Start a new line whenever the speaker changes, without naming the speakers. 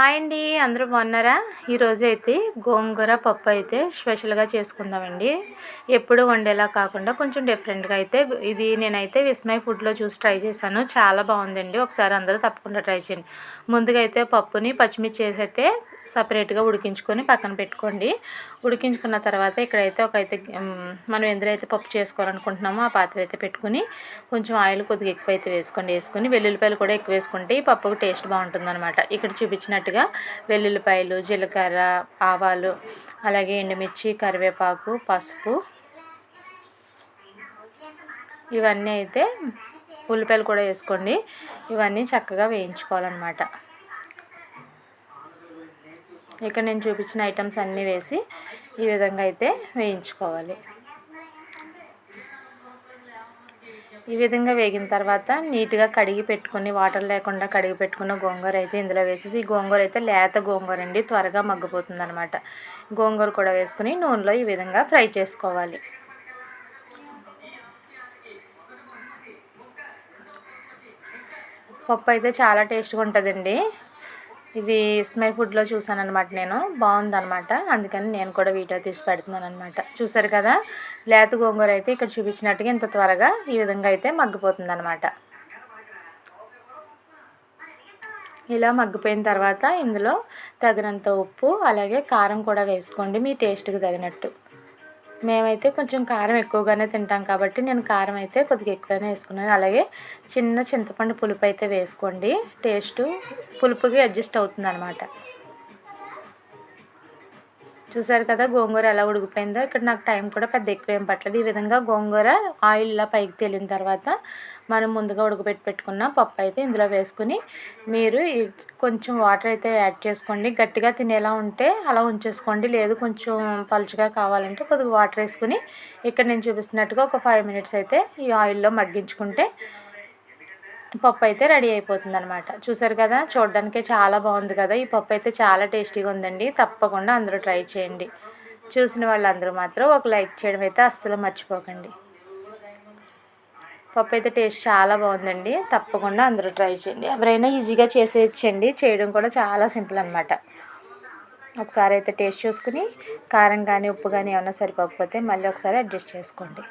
Hi అండి, అందరూ బాగున్నారా? ఈరోజు అయితే గోంగూర పప్పు అయితే స్పెషల్గా చేసుకుందామండి. ఎప్పుడు వండేలా కాకుండా కొంచెం డిఫరెంట్గా అయితే ఇది నేనైతే విస్మయ్ ఫుడ్లో చూసి ట్రై చేశాను. చాలా బాగుందండి. ఒకసారి అందరూ తప్పకుండా ట్రై చేయండి. ముందుగా అయితే పప్పుని పచ్చిమిర్చి వేసి అయితే సపరేట్గా ఉడికించుకొని పక్కన పెట్టుకోండి. ఉడికించుకున్న తర్వాత ఇక్కడైతే మనం ఎందులో అయితే పప్పు చేసుకోవాలనుకుంటున్నామో ఆ పాత్ర అయితే పెట్టుకుని కొంచెం ఆయిల్ కొద్దిగా ఎక్కువ అయితే వేసుకొని వెల్లుల్లిపాయలు కూడా ఎక్కువ వేసుకుంటే ఈ పప్పుకు టేస్ట్ బాగుంటుందన్నమాట. ఇక్కడ చూపించినట్టుగా వెల్లుల్లిపాయలు, జీలకర్ర, ఆవాలు, అలాగే ఎండుమిర్చి, కరివేపాకు, పసుపు, ఇవన్నీ అయితే ఉల్లిపాయలు కూడా వేసుకోండి. ఇవన్నీ చక్కగా వేయించుకోవాలన్నమాట. ఇక్కడ నేను చూపించిన ఐటమ్స్ అన్నీ వేసి ఈ విధంగా అయితే వేయించుకోవాలి. ఈ విధంగా వేగిన తర్వాత నీట్గా కడిగి పెట్టుకుని వాటర్ లేకుండా కడిగి పెట్టుకున్న గోంగూర అయితే ఇందులో వేసేసి, ఈ గోంగూర అయితే లేత గోంగూర అండి, త్వరగా మగ్గిపోతుంది అనమాట. గోంగూర కూడా వేసుకుని నూనెలో ఈ విధంగా ఫ్రై చేసుకోవాలి. పప్పు అయితే చాలా టేస్ట్గా ఉంటుందండి. ఇది స్మై ఫుడ్లో చూసాను అనమాట, నేను బాగుందనమాట, అందుకని నేను కూడా వీడియో తీసి పెడుతున్నాను అనమాట. చూసారు కదా, లేత గోంగూర అయితే ఇక్కడ చూపించినట్టుగా ఇంత త్వరగా ఈ విధంగా అయితే మగ్గిపోతుంది అనమాట. ఇలా మగ్గిపోయిన తర్వాత ఇందులో తగినంత ఉప్పు అలాగే కారం కూడా వేసుకోండి, మీ టేస్ట్కి తగినట్టు. మేమైతే కొంచెం కారం ఎక్కువగానే తింటాం కాబట్టి నేను కారం అయితే కొద్దిగా ఎక్కువనే వేసుకున్నాను. అలాగే చిన్న చింతపండు పులుపు అయితే వేసుకోండి, టేస్టు పులుపుకి అడ్జస్ట్ అవుతుంది అనమాట. చూసారు కదా గోంగూర ఎలా ఉడికిపోయిందో. ఇక్కడ నాకు టైం కూడా పెద్ద ఎక్కువ ఏం పట్టలేదు. ఈ విధంగా గోంగూర ఆయిల్ ఇలా పైకి తేలిన తర్వాత మనం ముందుగా పెట్టుకున్న పప్పు అయితే ఇందులో వేసుకుని మీరు కొంచెం వాటర్ అయితే యాడ్ చేసుకోండి. గట్టిగా తినేలా ఉంటే అలా ఉంచేసుకోండి, లేదు కొంచెం పలుచగా కావాలంటే కొద్దిగా వాటర్ వేసుకుని ఇక్కడ నేను చూపిస్తున్నట్టుగా ఒక 5 మినిట్స్ అయితే ఈ ఆయిల్లో మగ్గించుకుంటే పప్పు అయితే రెడీ అయిపోతుంది అనమాట. చూసారు కదా, చూడడానికే చాలా బాగుంది కదా. ఈ పప్పు అయితే చాలా టేస్టీగా ఉందండి. తప్పకుండా అందరూ ట్రై చేయండి. చూసిన వాళ్ళందరూ మాత్రం ఒక లైక్ చేయడం అయితే అస్సలు మర్చిపోకండి. పప్పు అయితే టేస్ట్ చాలా బాగుందండి. తప్పకుండా అందరూ ట్రై చేయండి. ఎవరైనా ఈజీగా చేసేయచ్చండి, చేయడం కూడా చాలా సింపుల్ అనమాట. ఒకసారి అయితే టేస్ట్ చూసుకుని కారం కానీ ఉప్పు కానీ ఏమైనా సరిపోకపోతే మళ్ళీ ఒకసారి అడ్జస్ట్ చేసుకోండి.